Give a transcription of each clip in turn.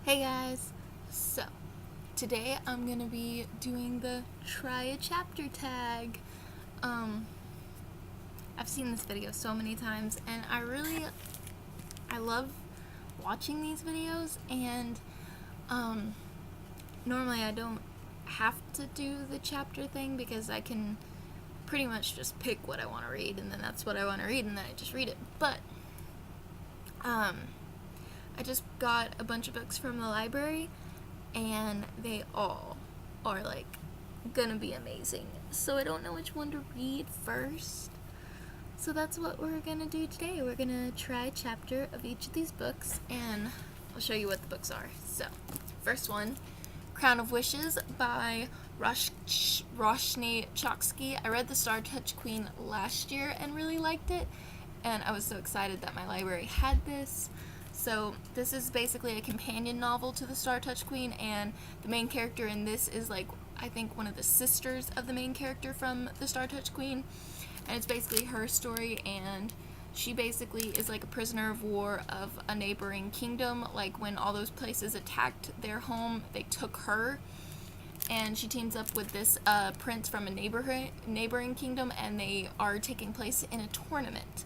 Hey guys! So, today I'm gonna be doing the try a chapter tag. I've seen this video so many times and I love watching these videos, and normally I don't have to do the chapter thing because I can pretty much just pick what I want to read and then that's what I want to read and then I just read it. But I just got a bunch of books from the library and they all are like gonna be amazing. So I don't know which one to read first. So that's what we're gonna do today. We're gonna try a chapter of each of these books and I'll show you what the books are. So, first one, Crown of Wishes by Roshni Chokshi. I read The Star Touch Queen last year and really liked it, and I was so excited that my library had this. So this is basically a companion novel to The Star Touch Queen, and the main character in this is like, I think, one of the sisters of the main character from The Star Touch Queen, and it's basically her story, and she basically is like a prisoner of war of a neighboring kingdom. Like when all those places attacked their home, they took her, and she teams up with this prince from a neighboring kingdom, and they are taking place in a tournament.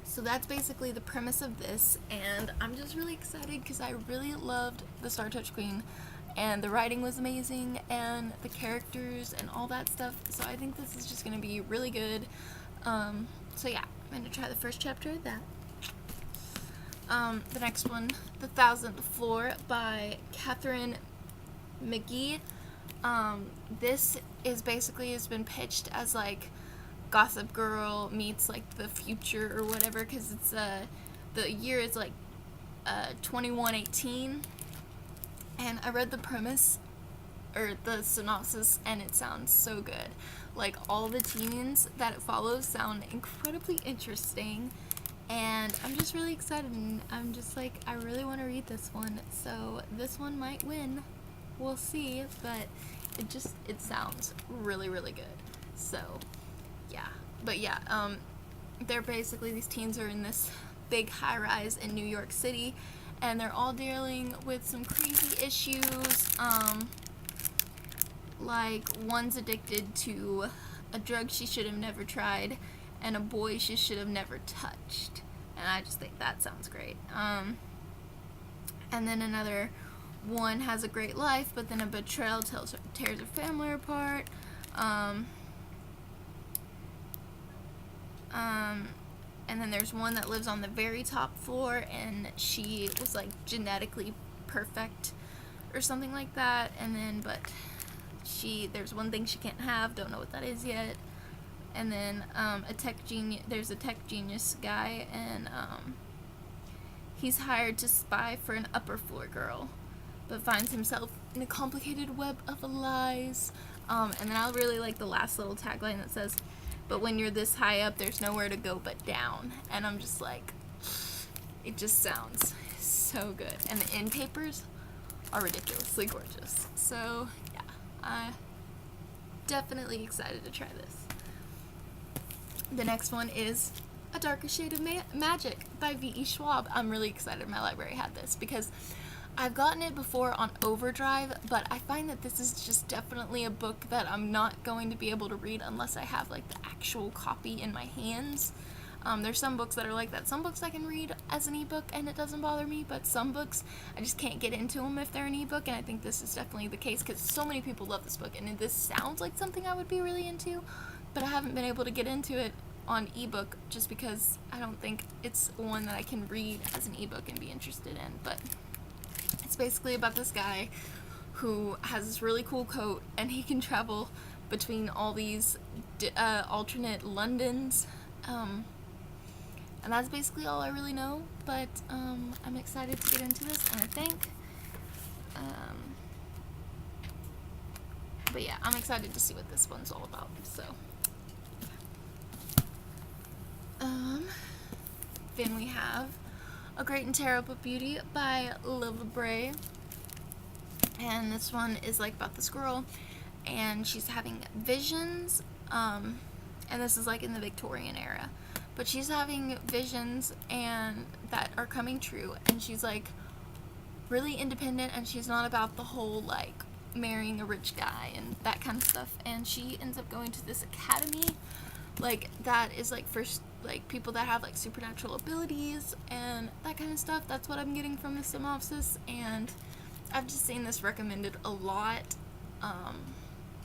So that's basically the premise of this, and I'm just really excited because I really loved The Star Touch Queen, and the writing was amazing, and the characters and all that stuff, so I think this is just going to be really good. So yeah, I'm going to try the first chapter of that. The next one, The Thousandth Floor by Katherine McGee. This is basically has been pitched as like Gossip Girl meets like the future or whatever, because it's the year is like 2118, and I read the premise or the synopsis and it sounds so good. Like all the teens that it follows sound incredibly interesting, and I'm just really excited, and I'm just like, I really want to read this one, so this one might win. We'll see, but it sounds really good. So yeah, but yeah, they're basically, these teens are in this big high rise in New York City, and they're all dealing with some crazy issues. Like one's addicted to a drug she should have never tried, and a boy she should have never touched, and I just think that sounds great. And then another one has a great life, but then a betrayal tears her family apart. And then there's one that lives on the very top floor, and she was like genetically perfect or something like that, and then but there's one thing she can't have, don't know what that is yet. And then there's a tech genius guy, and he's hired to spy for an upper floor girl, but finds himself in a complicated web of lies. And then I really like the last little tagline that says, "But when you're this high up, there's nowhere to go but down." And I'm just like, it just sounds so good. And the end papers are ridiculously gorgeous. So yeah, I'm definitely excited to try this. The next one is A Darker Shade of Magic by V.E. Schwab. I'm really excited my library had this because I've gotten it before on Overdrive, but I find that this is just definitely a book that I'm not going to be able to read unless I have like the actual copy in my hands. There's some books that are like that. Some books I can read as an ebook and it doesn't bother me, but some books I just can't get into them if they're an ebook, and I think this is definitely the case because so many people love this book, and this sounds like something I would be really into, but I haven't been able to get into it on ebook just because I don't think it's one that I can read as an ebook and be interested in. But it's basically about this guy who has this really cool coat, and he can travel between all these alternate Londons, and that's basically all I really know, but I'm excited to get into this, and I think, but yeah, I'm excited to see what this one's all about, so. Then we have A Great and Terrible Beauty by Liv Bray, and this one is like about this girl, and she's having visions, and this is like in the Victorian era, but she's having visions and that are coming true, and she's like really independent, and she's not about the whole, like, marrying a rich guy and that kind of stuff. And she ends up going to this academy, like, that is, like, for, like, people that have, like, supernatural abilities and that kind of stuff. That's what I'm getting from the synopsis, and I've just seen this recommended a lot,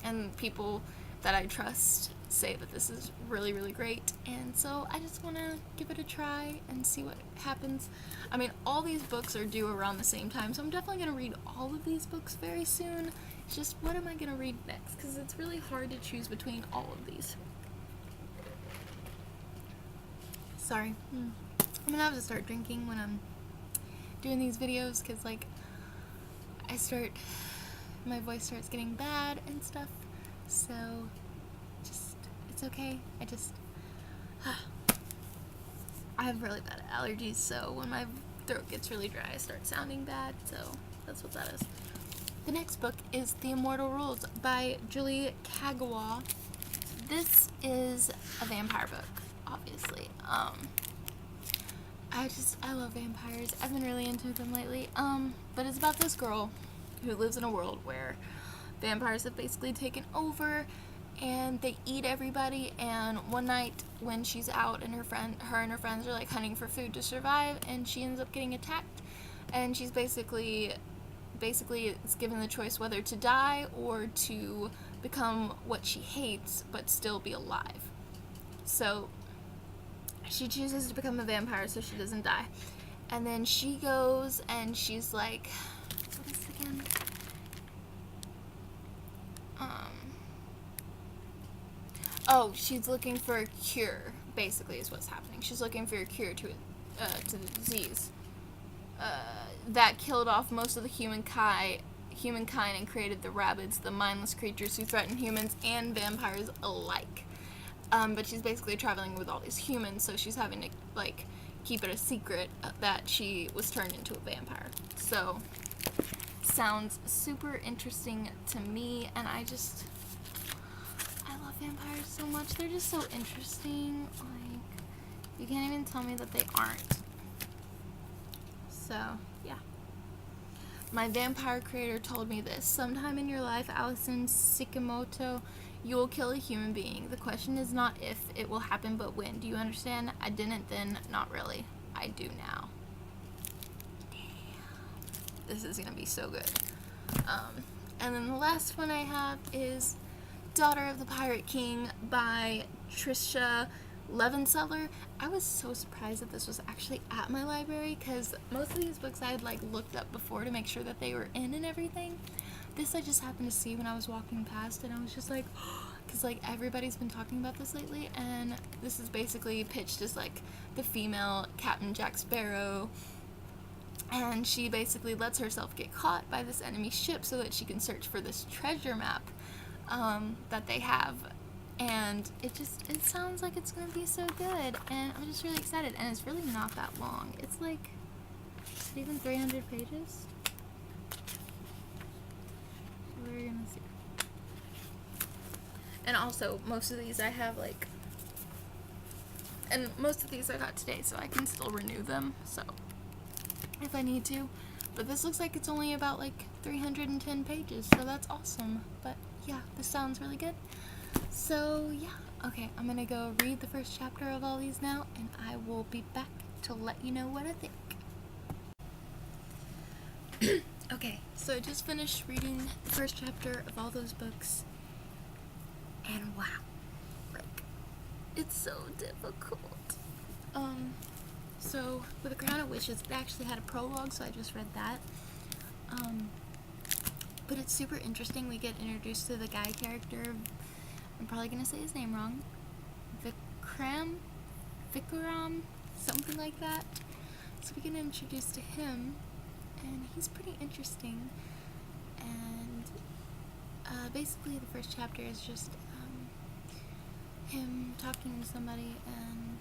and people that I trust say that this is really, really great, and so I just want to give it a try and see what happens. I mean, all these books are due around the same time, so I'm definitely going to read all of these books very soon. It's just, what am I going to read next? Because it's really hard to choose between all of these. Sorry. I'm going to have to start drinking when I'm doing these videos, because, like, my voice starts getting bad and stuff, so just, it's okay. I have really bad allergies, so when my throat gets really dry, I start sounding bad, so that's what that is. The next book is The Immortal Rules by Julie Kagawa. This is a vampire book, obviously. I love vampires. I've been really into them lately. But it's about this girl who lives in a world where vampires have basically taken over, and they eat everybody. And one night when she's out and her and her friends are, like, hunting for food to survive, and she ends up getting attacked, and she's basically is given the choice whether to die or to become what she hates but still be alive. So she chooses to become a vampire so she doesn't die. And then she goes and she's like, what is it again? She's looking for a cure, basically, is what's happening. She's looking for a cure to the disease that killed off most of the humankind and created the rabbits, the mindless creatures who threaten humans and vampires alike. But she's basically traveling with all these humans, so she's having to, like, keep it a secret that she was turned into a vampire. So, sounds super interesting to me, and I love vampires so much. They're just so interesting. Like, you can't even tell me that they aren't. So, yeah. My vampire creator told me this. Sometime in your life, Alison Sakamoto, you will kill a human being. The question is not if it will happen, but when. Do you understand? I didn't then, not really. I do now. Damn. This is gonna be so good. And then the last one I have is Daughter of the Pirate King by Tricia Levenseller. I was so surprised that this was actually at my library, because most of these books I had, like, looked up before to make sure that they were in and everything. This I just happened to see when I was walking past, and I was just like, because, like, everybody's been talking about this lately, and this is basically pitched as, like, the female Captain Jack Sparrow, and she basically lets herself get caught by this enemy ship so that she can search for this treasure map that they have. And it sounds like it's going to be so good, and I'm just really excited, and it's really not that long. It's like, is it even 300 pages? We're going to see. And also, most of these I have, like, and most of these I got today, so I can still renew them, so, if I need to. But this looks like it's only about, like, 310 pages, so that's awesome. But, yeah, this sounds really good. So, yeah. Okay, I'm gonna go read the first chapter of all these now, and I will be back to let you know what I think. Okay, so I just finished reading the first chapter of all those books, and wow, like, it's so difficult. So, with The Crown of Wishes, it actually had a prologue, so I just read that. But it's super interesting. We get introduced to the guy character. I'm probably gonna say his name wrong. Vikram, something like that. So we get introduced to him, and he's pretty interesting. And basically, the first chapter is just him talking to somebody, and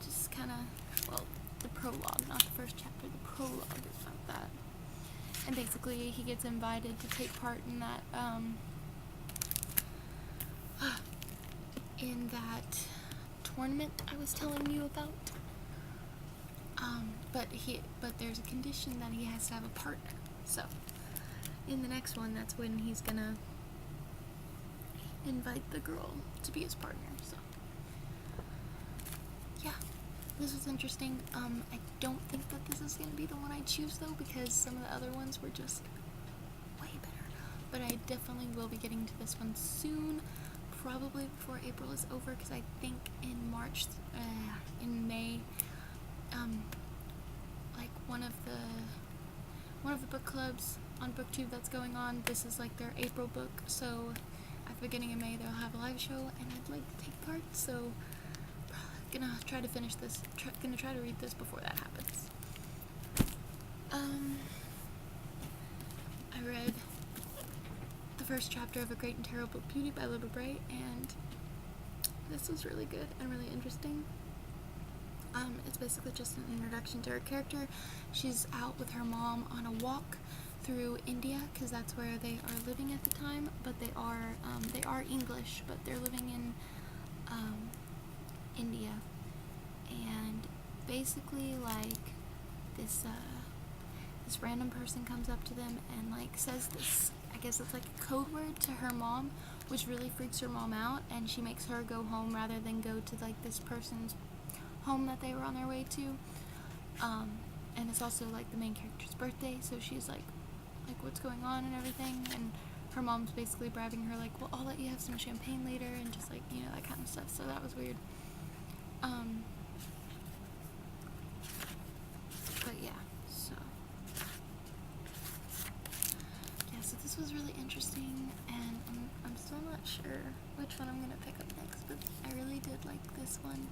just kind of, well, the prologue, not the first chapter. The prologue is about that. And basically, he gets invited to take part in that. In that tournament I was telling you about. But there's a condition that he has to have a partner. So in the next one, that's when he's gonna invite the girl to be his partner. So yeah, this was interesting. I don't think that this is gonna be the one I choose though, because some of the other ones were just way better. But I definitely will be getting to this one soon, probably before April is over, because I think in May, like one of the book clubs on BookTube that's going on, this is like their April book, so at the beginning of May they'll have a live show, and I'd like to take part, so gonna try to finish this, gonna try to read this before that happens. I read the first chapter of A Great and Terrible Beauty by Libba Bray, and this was really good and really interesting. It's basically just an introduction to her character. She's out with her mom on a walk through India, because that's where they are living at the time, but they are English, but they're living in India, and basically like this random person comes up to them and like says this, I guess it's like a code word to her mom, which really freaks her mom out, and she makes her go home rather than go to like this person's home that they were on their way to. And it's also like the main character's birthday, so she's like what's going on and everything, and her mom's basically bribing her like, well, I'll let you have some champagne later, and just like, you know, that kind of stuff. So that was weird. But yeah, so this was really interesting, and I'm still not sure which one I'm gonna pick up next, but I really did like this one.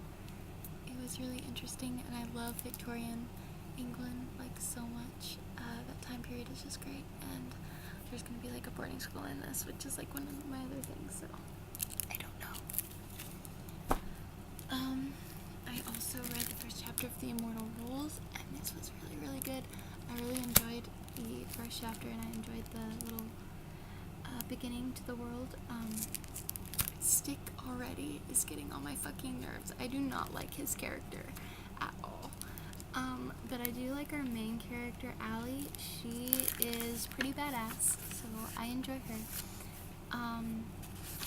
It was really interesting, and I love Victorian England like so much. That time period is just great, and there's gonna be like a boarding school in this, which is like one of my other things, so I don't know. I also read the first chapter of The Immortal Rules, and this was really, really good. I really enjoyed the first chapter, and I enjoyed the little beginning to the world. Stick already is getting on my fucking nerves. I do not like his character at all. But I do like our main character, Allie. She is pretty badass, so I enjoy her.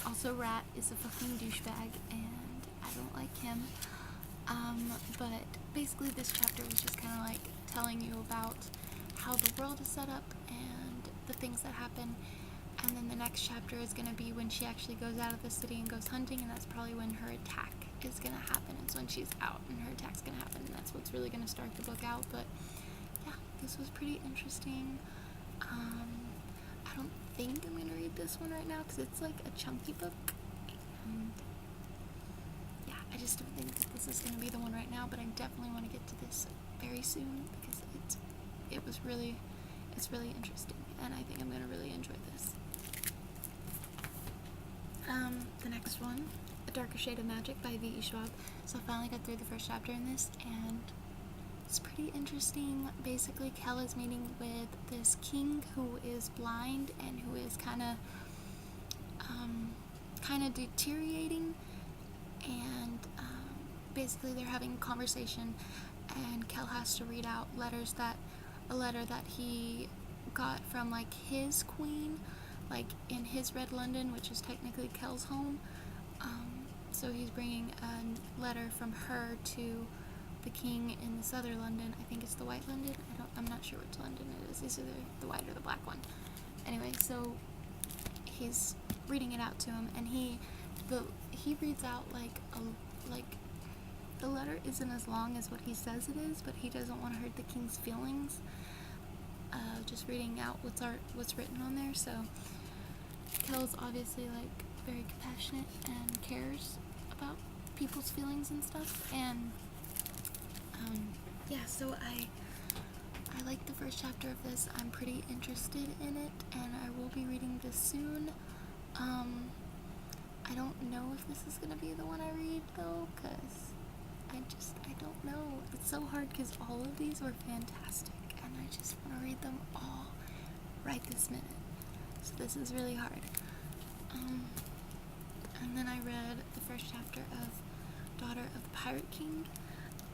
Also, Rat is a fucking douchebag, and I don't like him. But basically this chapter was just kind of like telling you about how the world is set up and the things that happen. And then the next chapter is going to be when she actually goes out of the city and goes hunting, and that's probably when her attack is going to happen. It's when she's out and her attack's going to happen, and that's what's really going to start the book out. But yeah, this was pretty interesting. I don't think I'm going to read this one right now because it's like a chunky book. And yeah, I just don't think that this is going to be the one right now, but I definitely want to get to this very soon because it's really interesting, and I think I'm going to really enjoy this. The next one, A Darker Shade of Magic by V.E. Schwab. So I finally got through the first chapter in this, and it's pretty interesting. Basically, Kel is meeting with this king who is blind and who is kind of deteriorating, and basically they're having a conversation, and Kel has to read out a letter that he got from like his queen, like in his Red London, which is technically Kel's home. So he's bringing a letter from her to the king in this other London. I think it's the White London. I'm not sure which London it is. It's either the white or the black one. Anyway, so he's reading it out to him, and he reads out like the letter isn't as long as what he says it is, but he doesn't want to hurt the king's feelings. Just reading out what's written on there. So Kel's obviously like very compassionate and cares about people's feelings and stuff, and yeah, so I like the first chapter of this. I'm pretty interested in it, and I will be reading this soon. I don't know if this is gonna be the one I read though, because I don't know. It's so hard because all of these were fantastic, and I just want to read them all right this minute. So this is really hard. And then I read the first chapter of Daughter of the Pirate King,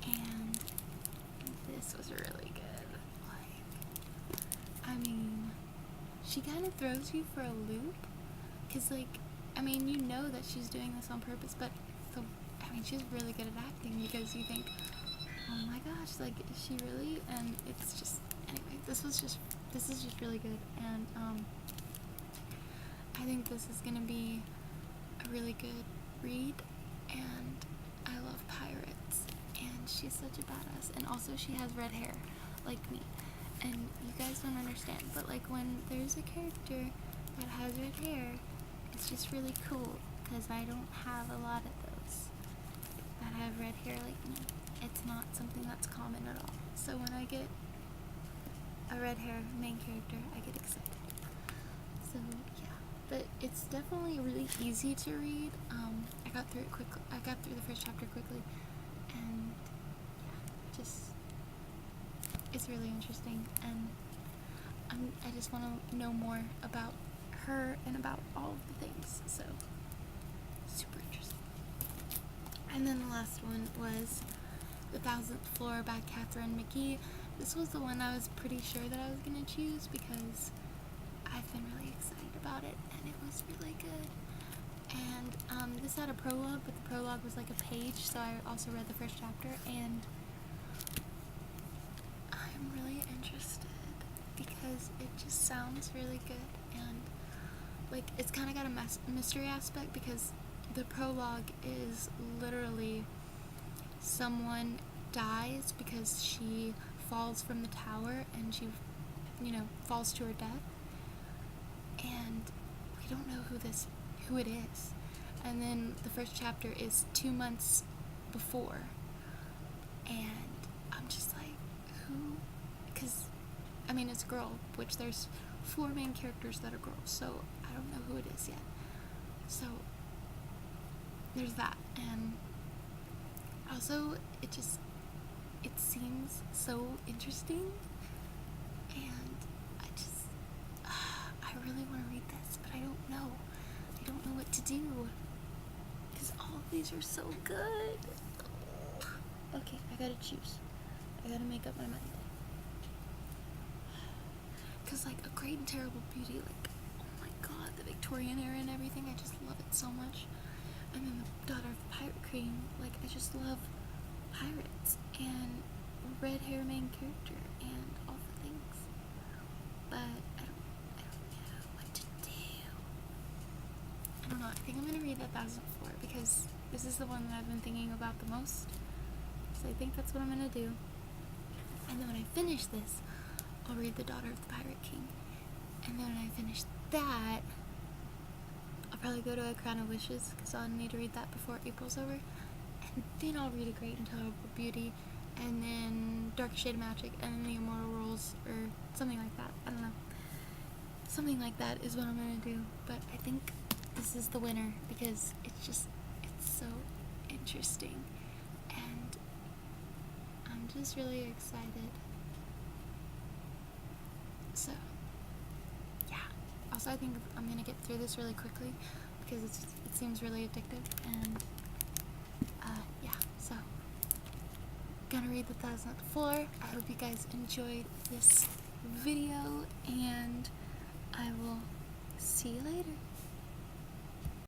and she kind of throws you for a loop, because, like, I mean, you know that she's doing this on purpose, but she's really good at acting, because you think, oh my gosh, like, is she really? And it's just, anyway, this is just really good, and I think this is gonna be a really good read, and I love pirates, and she's such a badass, and also she has red hair, like me, and you guys don't understand, but, like, when there's a character that has red hair, it's just really cool, because I don't have a lot of those that have red hair like me. It's not something that's common at all, so when I get a red hair main character, I get excited. So yeah, but it's definitely really easy to read. I got through it quickly. I got through the first chapter quickly, and yeah, it's really interesting, and I just want to know more about her and about all of the things. So super interesting. And then the last one was The 1000th Floor by Katherine McGee. This was the one I was pretty sure that I was gonna choose because I've been really excited about it, and it was really good. And this had a prologue, but the prologue was like a page, so I also read the first chapter, and I'm really interested because it just sounds really good, and like it's kind of got a mystery aspect, because the prologue is literally someone dies because she falls from the tower, and she, falls to her death, and we don't know who it is. And then the first chapter is 2 months before, and I'm just like, who? Because it's a girl, which there's 4 main characters that are girls, so I don't know who it is yet. So there's that, and also it seems so interesting, and I really want to read this, but I don't know what to do, because all of these are so good. Okay, I gotta choose. I gotta make up my mind. Because, like, A Great and Terrible Beauty, like, oh my god, the Victorian era and everything, I just love it so much. And then The Daughter of the Pirate Queen, like, I just love pirates and red hair main character and all the things. But I don't know what to do. I don't know, I think I'm gonna read The 1000th Floor, because this is the one that I've been thinking about the most. So I think that's what I'm gonna do. And then when I finish this, I'll read The Daughter of the Pirate King. And then when I finish that, I'll probably go to A Crown of Wishes, because I'll need to read that before April's over. And then I'll read A Great and Terrible Beauty, and then Dark Shade of Magic, and then The Immortal Rolls, or something like that. I don't know. Something like that is what I'm gonna do. But I think this is the winner, because it's so interesting. And I'm just really excited. So, yeah. Also, I think I'm gonna get through this really quickly, because it seems really addictive, and yeah, so gonna read The 1000th Floor. I hope you guys enjoyed this video, and I will see you later.